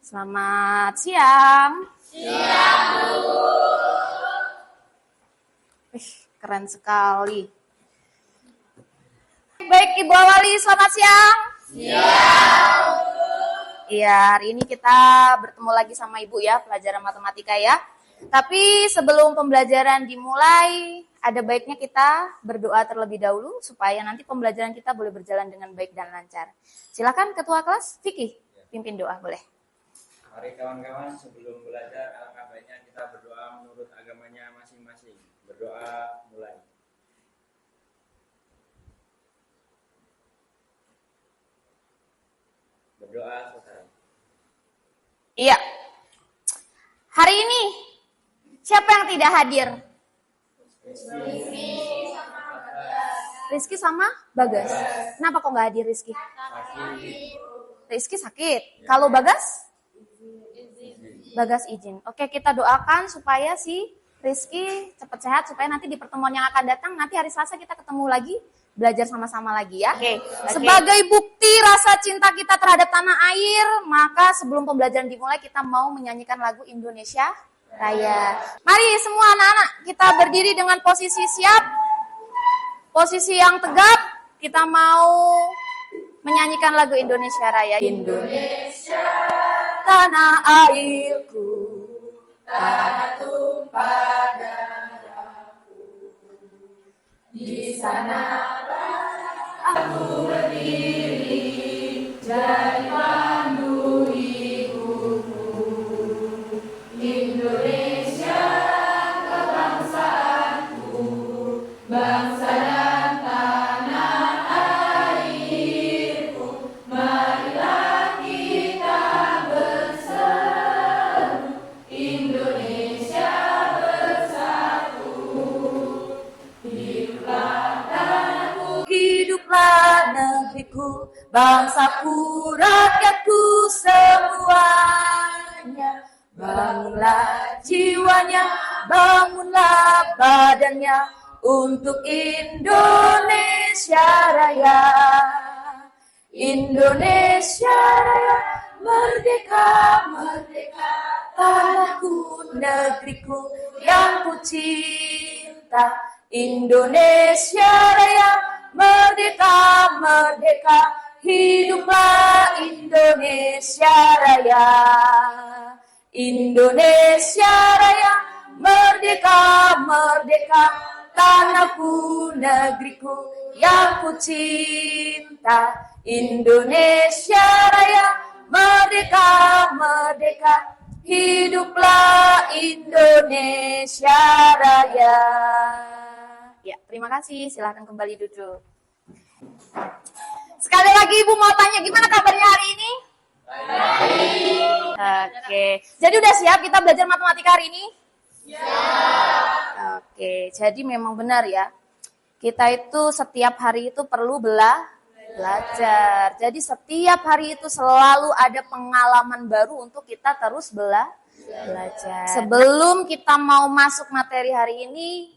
Selamat siang. Siang, Bu. Keren sekali. Baik, Ibu Awali, selamat siang. Siang. Iya, hari ini kita bertemu lagi sama Ibu ya, pelajaran matematika ya. Tapi sebelum pembelajaran dimulai, ada baiknya kita berdoa terlebih dahulu supaya nanti pembelajaran kita boleh berjalan dengan baik dan lancar. Silakan Ketua Kelas, Vicky, pimpin doa boleh. Mari kawan-kawan, sebelum belajar, alangkah baiknya kita berdoa menurut agamanya masing-masing. Berdoa mulai. Berdoa selesai. Iya. Hari ini, siapa yang tidak hadir? Rizky sama Bagas. Kenapa kok nggak hadir Rizky? Rizky sakit. Kalau Bagas? Bagas izin. Oke, kita doakan supaya si Rizky cepat sehat supaya nanti di pertemuan yang akan datang nanti hari Selasa kita ketemu lagi belajar sama-sama lagi ya. Oke. Sebagai bukti rasa cinta kita terhadap tanah air, maka sebelum pembelajaran dimulai kita mau menyanyikan lagu Indonesia Raya. Mari semua anak-anak kita berdiri dengan posisi siap. Posisi yang tegap, kita mau menyanyikan lagu Indonesia Raya. Indonesia, tanah airku, tanah tumpah darahku. Di sana aku berdiri, jadi pandu ibuku. Indonesia, kebangsaanku, bangsa dan tanah airku. Marilah kita berseru, Indonesia bersatu. Hiduplah tanahku, hiduplah negeriku, bangsaku, rakyatku semuanya. Bangunlah jiwanya, bangunlah badannya untuk Indonesia Raya. Indonesia Raya, merdeka, merdeka, tanahku, negeriku yang ku cinta. Indonesia Raya, merdeka, merdeka, hiduplah Indonesia Raya. Indonesia Raya, merdeka, merdeka, tanahku, negeriku yang ku cinta. Indonesia Raya, merdeka, merdeka, hiduplah Indonesia Raya. Ya, terima kasih. Silahkan kembali duduk. Sekali lagi Ibu mau tanya gimana kabarnya hari ini? Oke, jadi udah siap kita belajar matematika hari ini? Siap. Oke, jadi memang benar ya. Kita itu setiap hari itu perlu belajar. Jadi setiap hari itu selalu ada pengalaman baru untuk kita terus belajar. Sebelum kita mau masuk materi hari ini,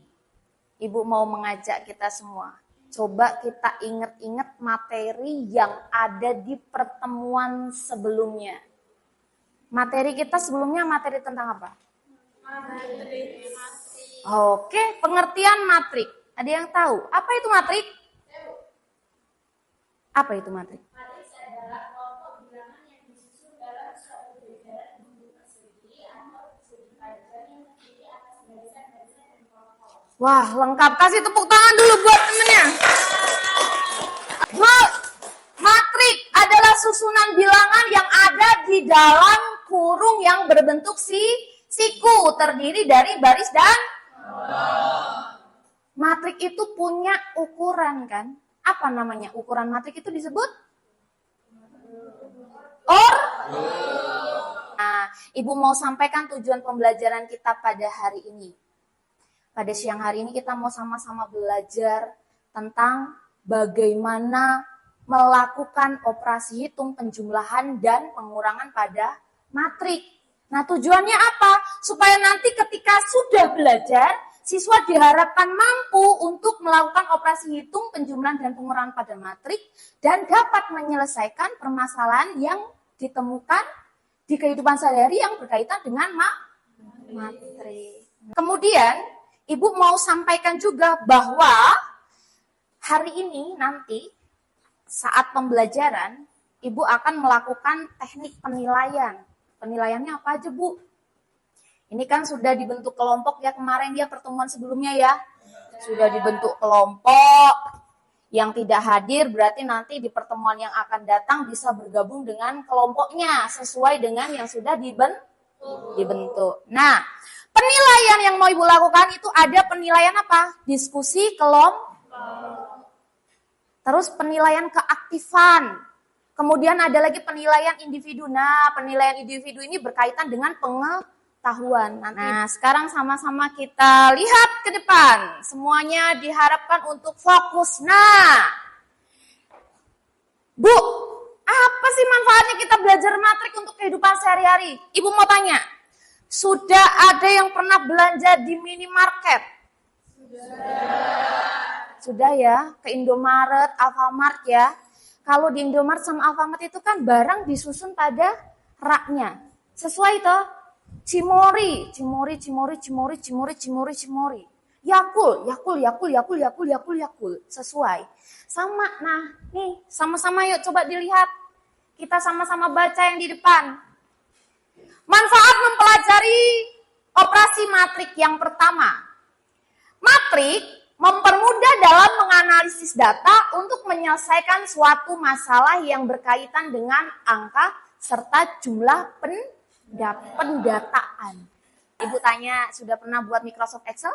Ibu mau mengajak kita semua. Coba kita ingat-ingat materi yang ada di pertemuan sebelumnya. Materi kita sebelumnya materi tentang apa? Matrik. Oke, pengertian matrik. Ada yang tahu? Apa itu matrik? Apa itu matrik? Matrik adalah kelompok bilangan yang disusun dalam suatu jajaran bentuk persegi atau persegi panjang yang terdiri atas barisan-barisan dan kolom-kolom. Wah, lengkap. Kasih tepuk tangan dulu buat temennya. Matrik adalah susunan bilangan yang ada di dalam kurung yang berbentuk siku, terdiri dari baris dan matrik itu punya ukuran kan? Apa namanya? Ukuran matrik itu disebut Nah, Ibu mau sampaikan tujuan pembelajaran kita pada hari ini. Pada siang hari ini kita mau sama-sama belajar tentang bagaimana melakukan operasi hitung, penjumlahan, dan pengurangan pada matrik. Nah, tujuannya apa? Supaya nanti ketika sudah belajar, siswa diharapkan mampu untuk melakukan operasi hitung, penjumlahan, dan pengurangan pada matrik dan dapat menyelesaikan permasalahan yang ditemukan di kehidupan sehari-hari yang berkaitan dengan matrik. Kemudian, Ibu mau sampaikan juga bahwa hari ini nanti saat pembelajaran, Ibu akan melakukan teknik penilaian. Penilaiannya apa aja, Bu? Ini kan sudah dibentuk kelompok ya kemarin ya pertemuan sebelumnya ya. Sudah dibentuk kelompok. Yang tidak hadir berarti nanti di pertemuan yang akan datang bisa bergabung dengan kelompoknya sesuai dengan yang sudah dibentuk. Nah, penilaian yang mau Ibu lakukan itu ada penilaian apa? Diskusi kelompok. Terus penilaian keaktifan. Kemudian ada lagi penilaian individu. Nah, penilaian individu ini berkaitan dengan pengetahuan. Nah, sekarang sama-sama kita lihat ke depan. Semuanya diharapkan untuk fokus. Nah, Bu, apa sih manfaatnya kita belajar matrik untuk kehidupan sehari-hari? Ibu mau tanya, sudah ada yang pernah belanja di minimarket? Sudah ya, ke Indomaret, Alfamart ya. Kalau di Indomaret sama Alfamart itu kan barang disusun pada raknya. Sesuai toh? Cimori. Yakul. Sesuai. Sama, nah nih sama-sama yuk coba dilihat. Kita sama-sama baca yang di depan. Manfaat mempelajari operasi matrik yang pertama. Matrik mempermudah dalam menganalisis data untuk menyelesaikan suatu masalah yang berkaitan dengan angka serta jumlah pendataan. Ibu tanya, sudah pernah buat Microsoft Excel?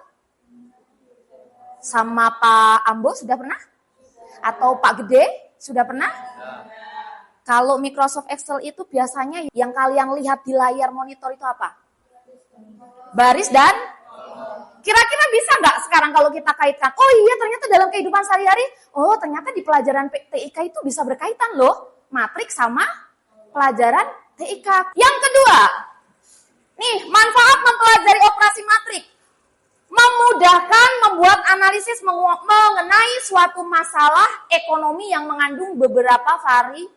Sama Pak Ambo sudah pernah? Atau Pak Gede sudah pernah? Kalau Microsoft Excel itu biasanya yang kalian lihat di layar monitor itu apa? Baris dan kira-kira bisa nggak sekarang kalau kita kaitkan? Oh iya, ternyata dalam kehidupan sehari-hari, oh ternyata di pelajaran TIK itu bisa berkaitan loh, matrik sama pelajaran TIK. Yang kedua, nih manfaat mempelajari operasi matrik. Memudahkan membuat analisis mengenai suatu masalah ekonomi yang mengandung beberapa variabel.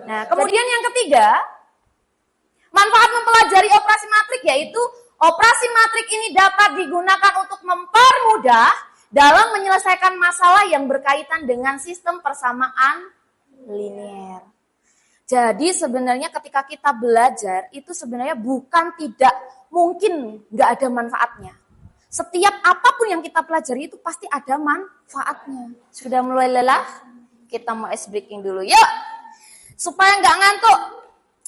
Nah, kemudian yang ketiga, manfaat mempelajari operasi matrik yaitu operasi matrik ini dapat digunakan untuk mempermudah dalam menyelesaikan masalah yang berkaitan dengan sistem persamaan linear. Jadi sebenarnya ketika kita belajar itu sebenarnya bukan tidak mungkin nggak ada manfaatnya. Setiap apapun yang kita pelajari itu pasti ada manfaatnya. Sudah mulai lelah? Kita mau ice breaking dulu. Yuk! Supaya nggak ngantuk.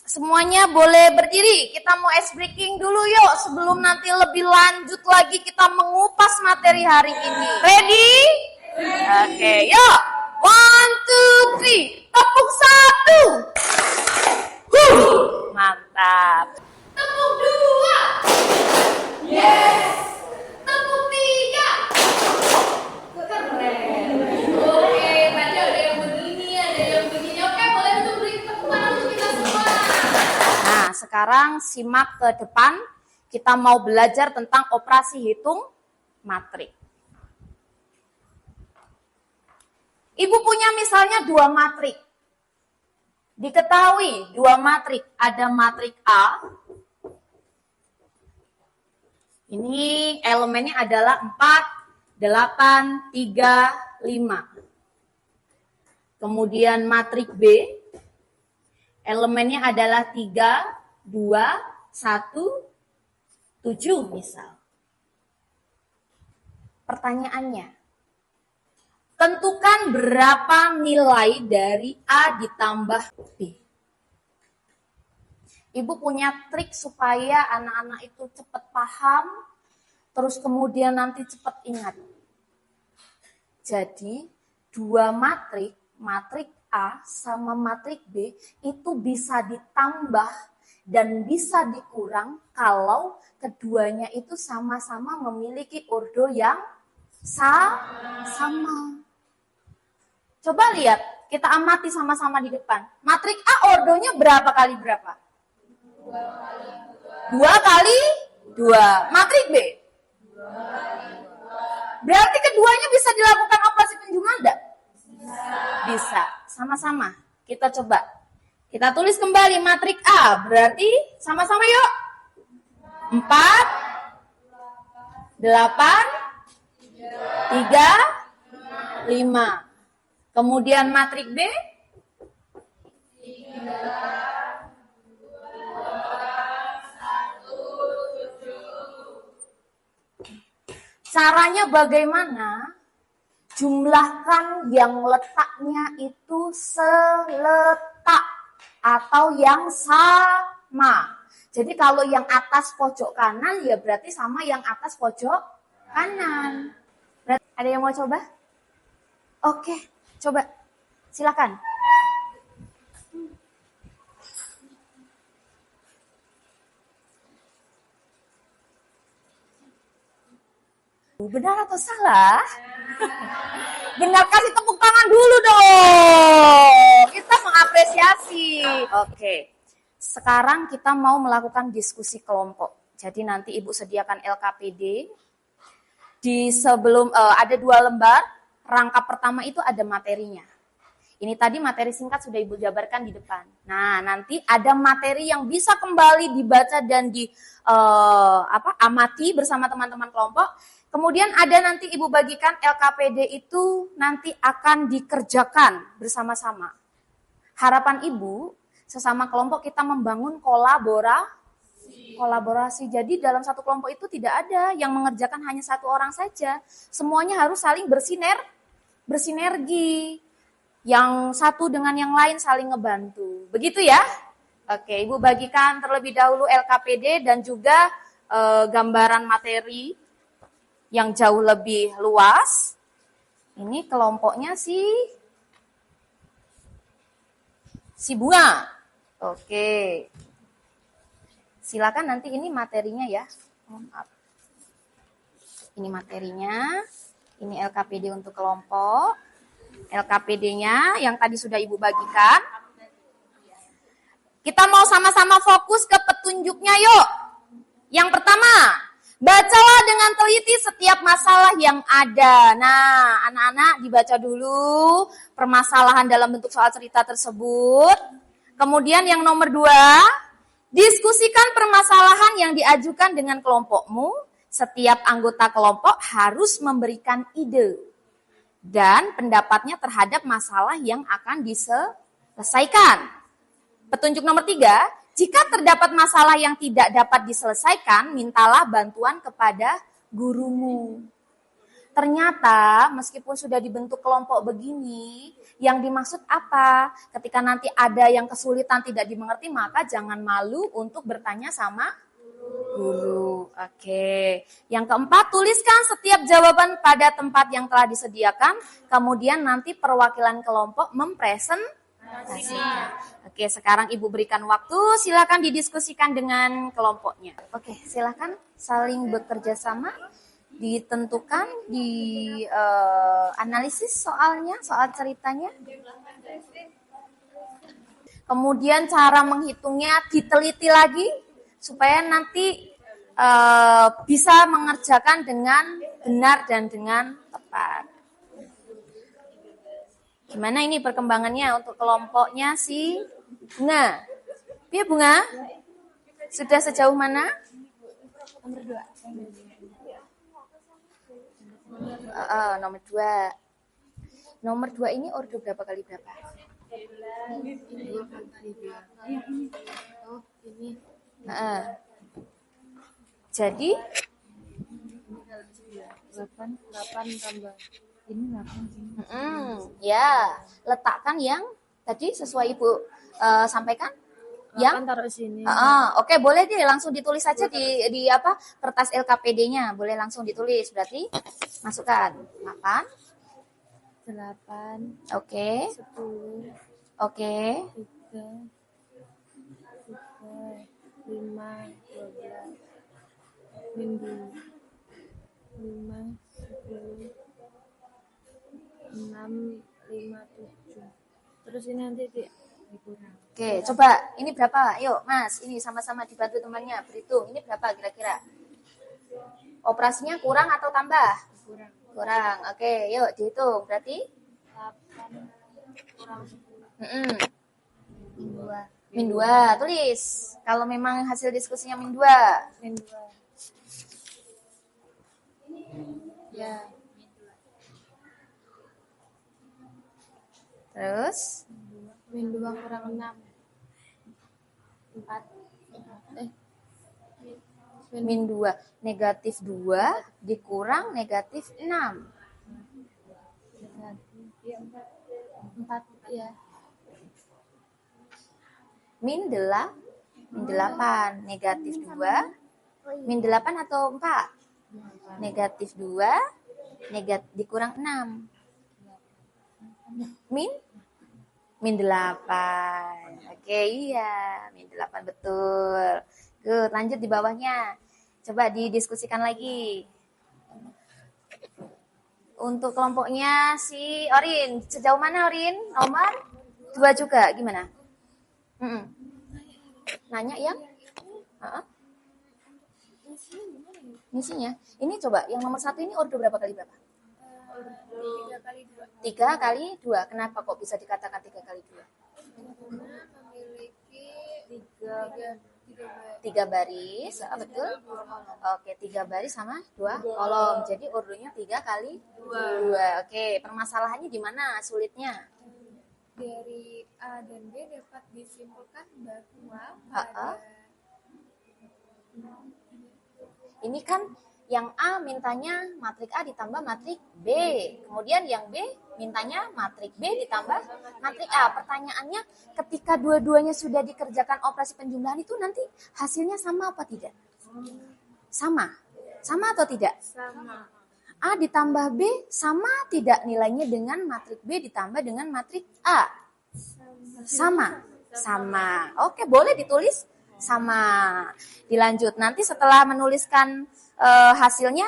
Semuanya boleh berdiri. Kita mau ice breaking dulu yuk. Sebelum nanti lebih lanjut lagi kita mengupas materi hari ini. Ready? Oke, yuk. 1, 2, 3. Tepuk 1. Mantap. Tepuk 2. Yes. Tepuk 3. Keren. Oke, tadi ada yang begini, ada yang begini. Oke, boleh untuk beri tepukan untuk kita semua. Nah, sekarang simak ke depan. Kita mau belajar tentang operasi hitung matrik. Ibu punya misalnya 2 matrik. Diketahui 2 matrik. Ada matrik A. Ini elemennya adalah 4, 8, 3, 5. Kemudian matrik B. Elemennya adalah 3, 2, 1, 7 misal. Pertanyaannya, tentukan berapa nilai dari A ditambah B. Ibu punya trik supaya anak-anak itu cepat paham, terus kemudian nanti cepat ingat. Jadi, 2 matrik, matrik A sama matrik B itu bisa ditambah dan bisa dikurang kalau keduanya itu sama-sama memiliki ordo yang sama. Coba lihat, kita amati sama-sama di depan. Matrik A ordonya berapa kali berapa? 2 kali 2. Matrik B? Berarti keduanya bisa dilakukan operasi penjumlahan enggak? Bisa. Sama-sama. Kita coba. Kita tulis kembali matrik A. Berarti sama-sama yuk. 4, 8, 3, 5. Kemudian matrik B. Caranya bagaimana? Jumlahkan yang letaknya itu seletak atau yang sama. Jadi kalau yang atas pojok kanan ya berarti sama yang atas pojok kanan. Berarti ada yang mau coba? Oke, coba. Silakan. Benar atau salah? Benar, kasih tepuk tangan dulu dong. Kita mengapresiasi. Oke. Sekarang kita mau melakukan diskusi kelompok. Jadi nanti Ibu sediakan LKPD. Di sebelum ada 2 lembar. Rangkap pertama itu ada materinya. Ini tadi materi singkat sudah Ibu jabarkan di depan. Nah, nanti ada materi yang bisa kembali dibaca dan amati bersama teman-teman kelompok. Kemudian ada nanti Ibu bagikan LKPD itu nanti akan dikerjakan bersama-sama. Harapan Ibu, sesama kelompok kita membangun kolaborasi. Jadi dalam satu kelompok itu tidak ada yang mengerjakan hanya satu orang saja. Semuanya harus saling bersinergi. Yang satu dengan yang lain saling ngebantu. Begitu ya? Oke, Ibu bagikan terlebih dahulu LKPD dan juga gambaran materi yang jauh lebih luas. Ini kelompoknya si Bunga. Oke. Silakan nanti ini materinya ya. Maaf. Ini materinya. Ini LKPD untuk kelompok. LKPD-nya yang tadi sudah Ibu bagikan. Kita mau sama-sama fokus ke petunjuknya yuk. Yang pertama, bacalah dengan teliti setiap masalah yang ada. Nah, anak-anak dibaca dulu permasalahan dalam bentuk soal cerita tersebut. Kemudian yang nomor 2, diskusikan permasalahan yang diajukan dengan kelompokmu. Setiap anggota kelompok harus memberikan ide dan pendapatnya terhadap masalah yang akan diselesaikan. Petunjuk nomor 3, jika terdapat masalah yang tidak dapat diselesaikan, mintalah bantuan kepada gurumu. Ternyata meskipun sudah dibentuk kelompok begini, yang dimaksud apa? Ketika nanti ada yang kesulitan tidak dimengerti, maka jangan malu untuk bertanya sama guru. Oke. Yang keempat, tuliskan setiap jawaban pada tempat yang telah disediakan. Kemudian nanti perwakilan kelompok mempresentasikan. Oke, sekarang Ibu berikan waktu. Silakan didiskusikan dengan kelompoknya. Oke, silakan saling bekerja sama. Ditentukan di analisis soalnya, soal ceritanya. Kemudian cara menghitungnya diteliti lagi. Supaya nanti bisa mengerjakan dengan benar dan dengan tepat. Gimana ini perkembangannya untuk kelompoknya si Bunga? Ya Bunga? Sudah sejauh mana? Nomor 2. Nomor 2. Nomor 2 ini ordo berapa kali berapa? 2 kali 3. Oh, ini. Jadi 8 tambah ini 8. Ya, letakkan yang tadi sesuai Ibu sampaikan. Yang taruh sini. Oke, boleh deh langsung ditulis saja di kertas LKPD-nya, boleh langsung ditulis. Berarti masukkan 8. Oke. 10. Oke. 3. 5, 12, minggu 5, 10, 6, 5, 7. Terus ini nanti dikurang. Oke, coba ini berapa? Yuk Mas, ini sama-sama dibantu temannya berhitung. Ini berapa kira-kira? Operasinya kurang atau tambah? Kurang. Oke, yuk dihitung. Berarti 8 kurang 10. Min 2, tulis. Kalau memang hasil diskusinya min 2. Ya. Terus Min 2 kurang 6. 4. min 2, negatif 2 dikurang negatif 6. 4 ya. Min 8, negatif 2, min 8 atau 4? Negatif 2, dikurang 6. Min 8. Oke, iya. Min 8, betul. Good, lanjut di bawahnya. Coba didiskusikan lagi. Untuk kelompoknya si Orin, sejauh mana Orin? Nomor 2 juga, gimana? Nanya yang? Misinya? Ini coba, yang nomor 1 ini ordo berapa kali berapa? 3 kali 2. 3 kali 2. Kenapa kok bisa dikatakan 3 kali 2? Karena memiliki 3 baris, betul? Oke, 3 baris sama 2 kolom. Jadi ordonya 3 kali 2. Oke, permasalahannya di mana sulitnya? dari A dan B dapat disimpulkan bahwa Ini kan yang A mintanya matrik A ditambah matrik B. Kemudian yang B mintanya matrik B ditambah matrik A. Pertanyaannya, ketika dua-duanya sudah dikerjakan operasi penjumlahan itu nanti hasilnya sama apa tidak? Sama. Sama atau tidak? sama. A ditambah B sama tidak nilainya dengan matrik B ditambah dengan matrik A? Sama. Sama. Oke, boleh ditulis sama. Dilanjut. Nanti setelah menuliskan hasilnya,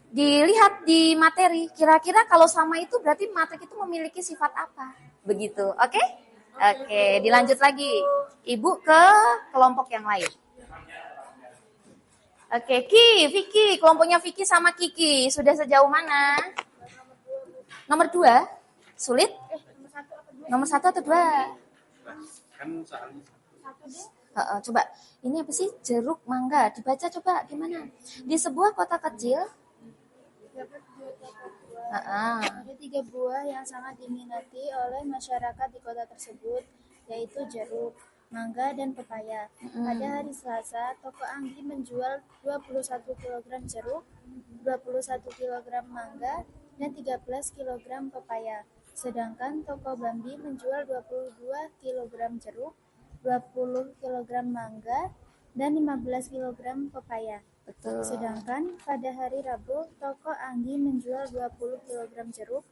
dilihat di materi. Kira-kira kalau sama itu berarti matrik itu memiliki sifat apa? Begitu. Oke? Oke, dilanjut lagi. Ibu ke kelompok yang lain. Oke, Vicky, kelompoknya Vicky sama Kiki sudah sejauh mana? Nomor 2, sulit? Nomor 1 atau 2? Kan soalnya Coba, ini apa sih? Jeruk mangga, dibaca coba gimana? Di sebuah kota kecil, Ada 3 buah yang sangat diminati oleh masyarakat di kota tersebut, yaitu jeruk, mangga, dan pepaya. Pada hari Selasa, toko Anggi menjual 21 kg jeruk, 21 kg mangga, dan 13 kg pepaya. Sedangkan toko Bambi menjual 22 kg jeruk, 20 kg mangga, dan 15 kg pepaya. betul. Sedangkan pada hari Rabu, toko Anggi menjual 20 kg jeruk,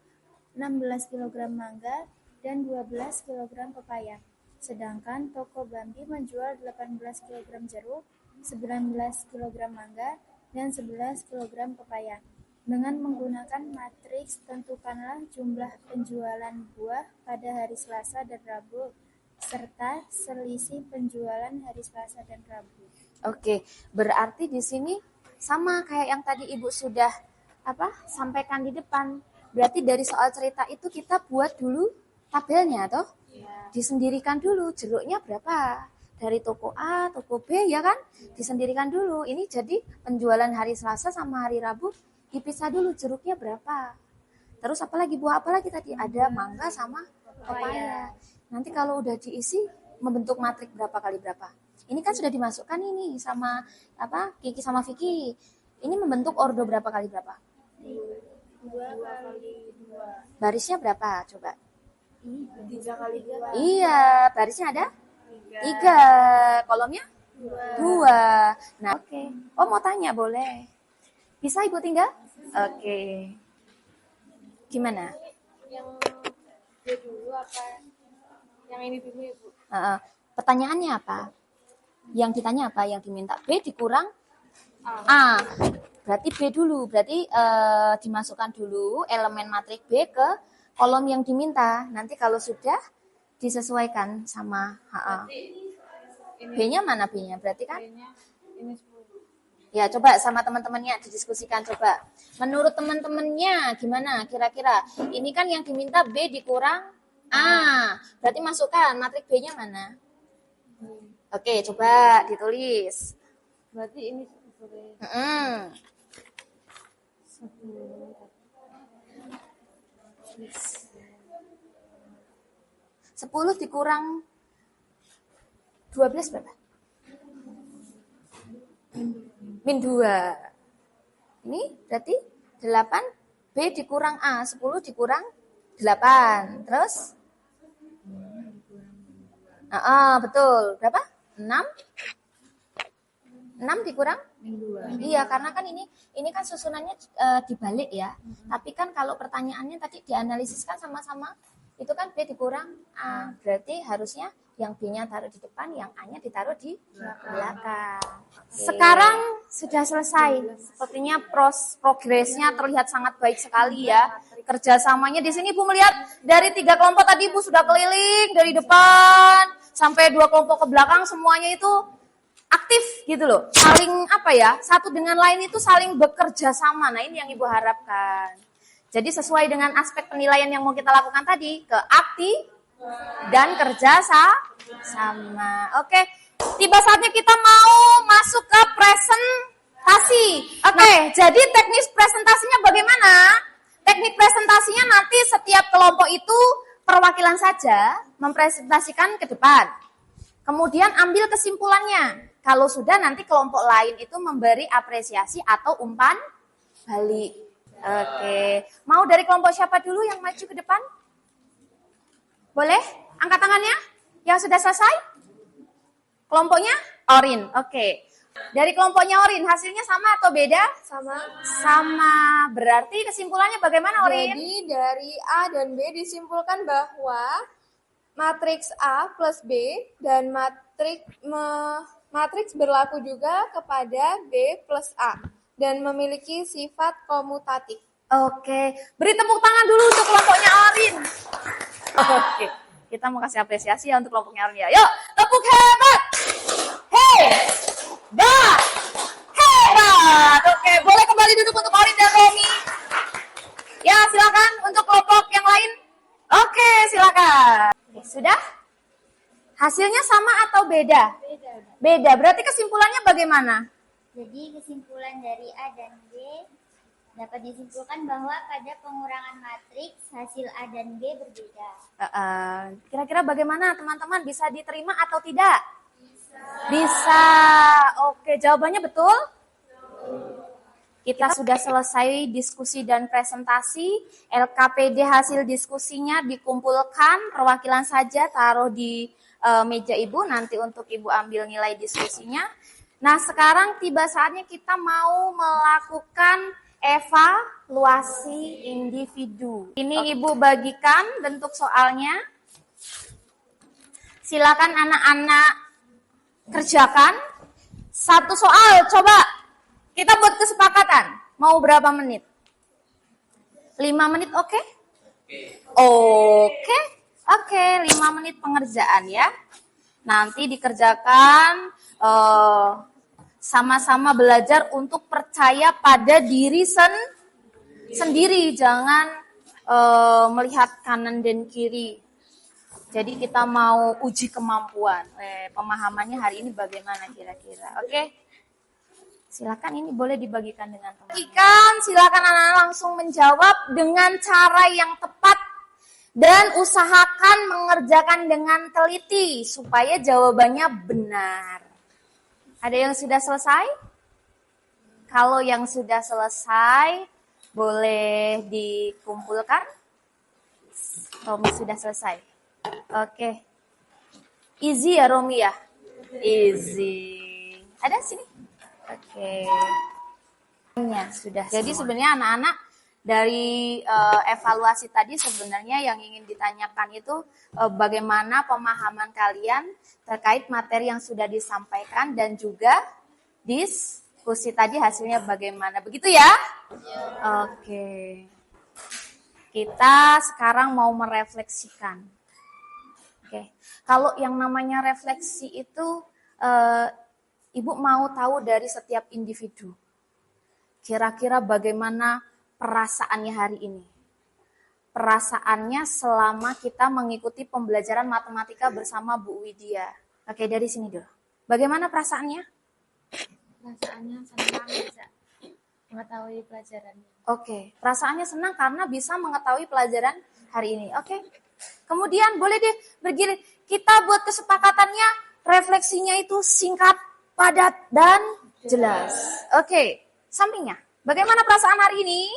16 kg mangga, dan 12 kg pepaya. Sedangkan toko Bambi menjual 18 kg jeruk, 19 kg mangga, dan 11 kg pepaya. Dengan menggunakan matriks, tentukanlah jumlah penjualan buah pada hari Selasa dan Rabu, serta selisih penjualan hari Selasa dan Rabu. Oke, berarti di sini sama kayak yang tadi Ibu sudah sampaikan di depan. Berarti dari soal cerita itu kita buat dulu tabelnya toh? Disendirikan dulu jeruknya berapa? Dari toko A, toko B ya kan? Disendirikan dulu. Ini jadi penjualan hari Selasa sama hari Rabu dipisah dulu jeruknya berapa. Terus apalagi buah apalagi tadi? Ada mangga sama pepaya. Nanti kalau udah diisi membentuk matrik berapa kali berapa? Ini kan sudah dimasukkan ini sama Kiki sama Vicky. Ini membentuk ordo berapa kali berapa? 2 kali 2. Barisnya berapa? Coba. 3 kali 2. Iya, barisnya ada? 3. Kolomnya? 2. Nah, oke. Oh, mau tanya boleh. Bisa Ibu tinggal? Oke. Gimana? Yang B dulu apa? Yang ini dulu ya, Bu? Pertanyaannya apa? Yang ditanya apa? Yang diminta B dikurang A. Berarti B dulu. Berarti dimasukkan dulu elemen matrik B ke kolom yang diminta. Nanti kalau sudah disesuaikan sama B-nya mana B-nya? Berarti kan? B-nya ini 10. Ya, coba sama teman-temannya didiskusikan coba. Menurut teman-temannya gimana kira-kira? Ini kan yang diminta B dikurang Berarti masukkan matrik B-nya mana? Oke, coba ditulis. Berarti ini sebagai 10 dikurang 12 berapa? Min 2. Ini berarti 8. B dikurang A. 10 dikurang 8. Terus? Betul. Berapa? 6? 6 dikurang? Iya, karena kan ini kan susunannya dibalik ya. Tapi kan kalau pertanyaannya tadi dianalisis kan sama-sama, itu kan B dikurang A. Berarti harusnya yang B-nya taruh di depan, yang A-nya ditaruh di belakang. Sekarang sudah selesai. Sepertinya progresnya terlihat sangat baik sekali ya. Kerjasamanya di sini Ibu melihat dari 3 kelompok tadi Ibu sudah keliling dari depan sampai 2 kelompok ke belakang, semuanya itu aktif gitu loh. Saling satu dengan lain itu saling bekerja sama. Nah, ini yang Ibu harapkan. Jadi sesuai dengan aspek penilaian yang mau kita lakukan tadi, ke aktif dan kerja sama. Oke, tiba saatnya kita mau masuk ke presentasi. Oke, jadi teknis presentasinya bagaimana? Teknik presentasinya nanti setiap kelompok itu perwakilan saja mempresentasikan ke depan. Kemudian ambil kesimpulannya. Kalau sudah nanti kelompok lain itu memberi apresiasi atau umpan balik. Oke, mau dari kelompok siapa dulu yang maju ke depan? Boleh? Angkat tangannya. Yang sudah selesai? Kelompoknya Orin. Oke. Dari kelompoknya Orin, hasilnya sama atau beda? Sama. Berarti kesimpulannya bagaimana, Orin? Jadi dari A dan B disimpulkan bahwa matriks A plus B dan matriks berlaku juga kepada B plus A dan memiliki sifat komutatif. Oke. Beri tepuk tangan dulu untuk kelompoknya Orin. Oke. Kita mau kasih apresiasi ya untuk kelompoknya Orin ya. Yuk, tepuk hebat. Hebat. Oke, boleh kembali duduk untuk Orin dan Romi. Ya, silakan untuk kelompok yang lain. Oke, silakan. Oke, sudah? Hasilnya sama atau beda? Beda. Berarti kesimpulannya bagaimana? Jadi kesimpulan dari A dan B dapat disimpulkan bahwa pada pengurangan matriks hasil A dan B berbeda. Kira-kira bagaimana teman-teman, bisa diterima atau tidak? Bisa. Oke, jawabannya betul? Kita sudah selesai diskusi dan presentasi. LKPD hasil diskusinya dikumpulkan, perwakilan saja taruh di meja Ibu, nanti untuk Ibu ambil nilai diskusinya. Nah, sekarang tiba saatnya kita mau melakukan evaluasi individu. Ini Ibu bagikan bentuk soalnya. Silakan anak-anak kerjakan. Satu soal, coba kita buat kesepakatan. Mau berapa menit? 5 menit, oke? Oke, 5 menit pengerjaan ya. Nanti dikerjakan sama-sama belajar untuk percaya pada diri sendiri. Jangan melihat kanan dan kiri. Jadi kita mau uji kemampuan. Pemahamannya hari ini bagaimana kira-kira? Oke? Silakan, ini boleh dibagikan dengan teman-teman. Silakan anak-anak langsung menjawab dengan cara yang tepat dan usahakan mengerjakan dengan teliti supaya jawabannya benar. Ada yang sudah selesai? Kalau yang sudah selesai, boleh dikumpulkan. Romi sudah selesai. Oke. Easy ya Romi ya? Easy. Ada sini? Oke. Ya, sudah. Jadi sebenarnya anak-anak dari evaluasi tadi sebenarnya yang ingin ditanyakan itu bagaimana pemahaman kalian terkait materi yang sudah disampaikan dan juga diskusi tadi hasilnya bagaimana. Begitu ya? Oke. Kita sekarang mau merefleksikan. Oke. Kalau yang namanya refleksi itu Ibu mau tahu dari setiap individu. Kira-kira bagaimana perasaannya hari ini? perasaannya selama kita mengikuti pembelajaran matematika bersama Bu Widya? Oke, dari sini dulu. Bagaimana perasaannya? Perasaannya senang bisa mengetahui pelajarannya. Oke, perasaannya senang karena bisa mengetahui pelajaran hari ini. Oke, kemudian boleh deh bergilir. Kita buat kesepakatannya, refleksinya itu singkat, padat, dan jelas. Oke, sampingnya. Bagaimana perasaan hari ini?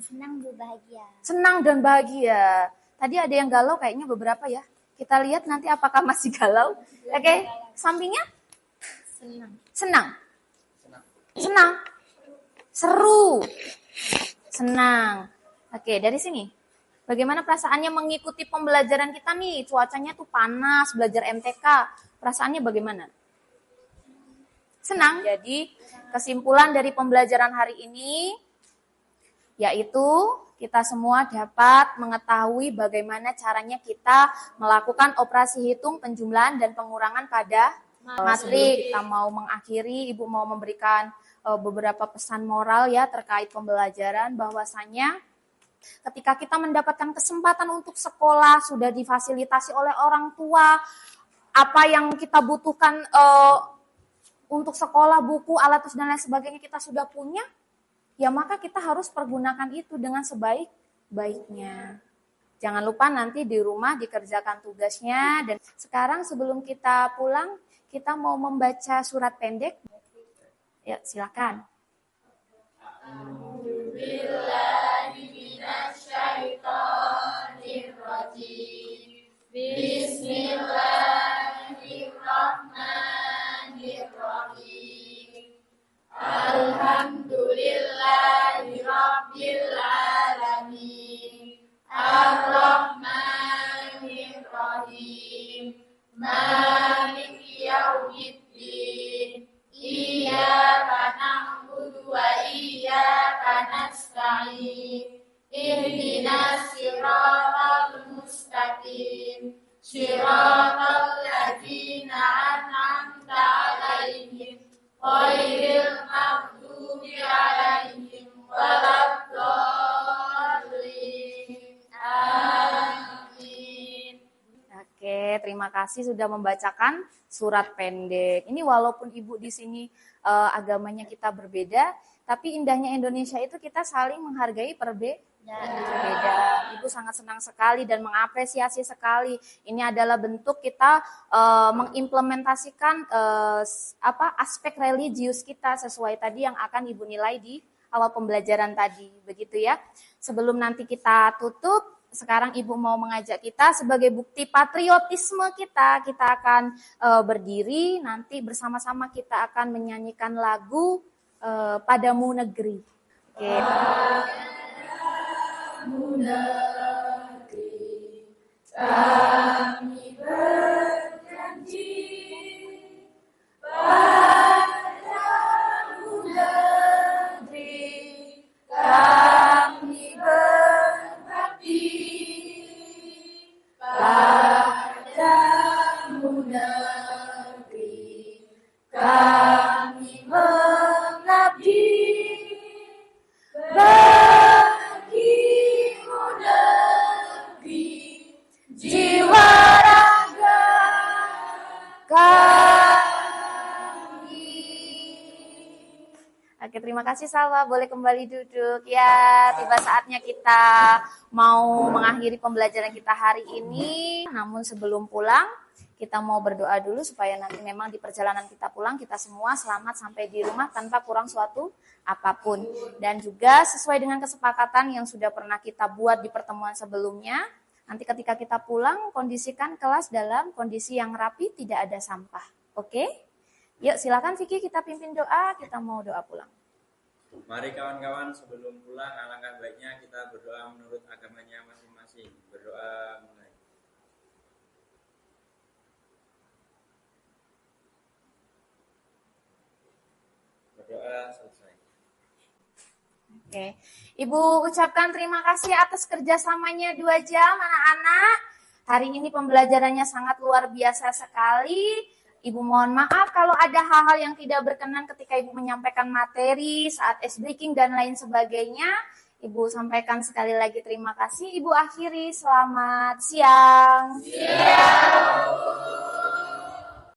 Senang berbahagia. Senang dan bahagia. Tadi ada yang galau kayaknya beberapa ya. Kita lihat nanti apakah masih galau. Oke, sampingnya? Senang. Senang. Senang. Seru. Senang. Oke, dari sini. Bagaimana perasaannya mengikuti pembelajaran kita nih? Cuacanya tuh panas, belajar MTK. Perasaannya bagaimana? Senang. Jadi, kesimpulan dari pembelajaran hari ini yaitu kita semua dapat mengetahui bagaimana caranya kita melakukan operasi hitung, penjumlahan, dan pengurangan pada matrik. Kita mau mengakhiri, Ibu mau memberikan beberapa pesan moral ya terkait pembelajaran, bahwasanya ketika kita mendapatkan kesempatan untuk sekolah, sudah difasilitasi oleh orang tua, apa yang kita butuhkan untuk sekolah, buku, alat dan lain sebagainya kita sudah punya, ya maka kita harus pergunakan itu dengan sebaik-baiknya. Jangan lupa nanti di rumah dikerjakan tugasnya. Dan sekarang sebelum kita pulang, kita mau membaca surat pendek. Ya, silakan. Oke, terima kasih sudah membacakan surat pendek. Ini walaupun Ibu di sini agamanya kita berbeda, tapi indahnya Indonesia itu kita saling menghargai perbedaan. Ibu sangat senang sekali dan mengapresiasi sekali. Ini adalah bentuk kita mengimplementasikan aspek religius kita sesuai tadi yang akan Ibu nilai di awal pembelajaran tadi. Begitu ya. Sebelum nanti kita tutup, sekarang Ibu mau mengajak kita sebagai bukti patriotisme kita akan berdiri, nanti bersama-sama kita akan menyanyikan lagu Padamu Negeri. Oke. Padamu negeri, kami berjanji. Padamu negeri, kami berbakti. Padamu negeri, kami mengabdi. Bagimu negeri, jiwa raga kami. Oke, terima kasih Salwa. Boleh kembali duduk. Ya, tiba saatnya kita mau mengakhiri pembelajaran kita hari ini. Namun sebelum pulang, kita mau berdoa dulu supaya nanti memang di perjalanan kita pulang, kita semua selamat sampai di rumah tanpa kurang suatu apapun. Dan juga sesuai dengan kesepakatan yang sudah pernah kita buat di pertemuan sebelumnya, nanti ketika kita pulang, kondisikan kelas dalam kondisi yang rapi, tidak ada sampah. Oke? Yuk silakan Vicky, kita pimpin doa, kita mau doa pulang. Mari kawan-kawan, sebelum pulang alangkah baiknya kita berdoa menurut agamanya masing-masing. Berdoa mulai. Berdoa selesai. Oke, Ibu ucapkan terima kasih atas kerjasamanya 2 jam anak-anak. Hari ini pembelajarannya sangat luar biasa sekali. Ibu mohon maaf kalau ada hal-hal yang tidak berkenan ketika Ibu menyampaikan materi saat ice breaking dan lain sebagainya. Ibu sampaikan sekali lagi terima kasih. Ibu akhiri, selamat siang.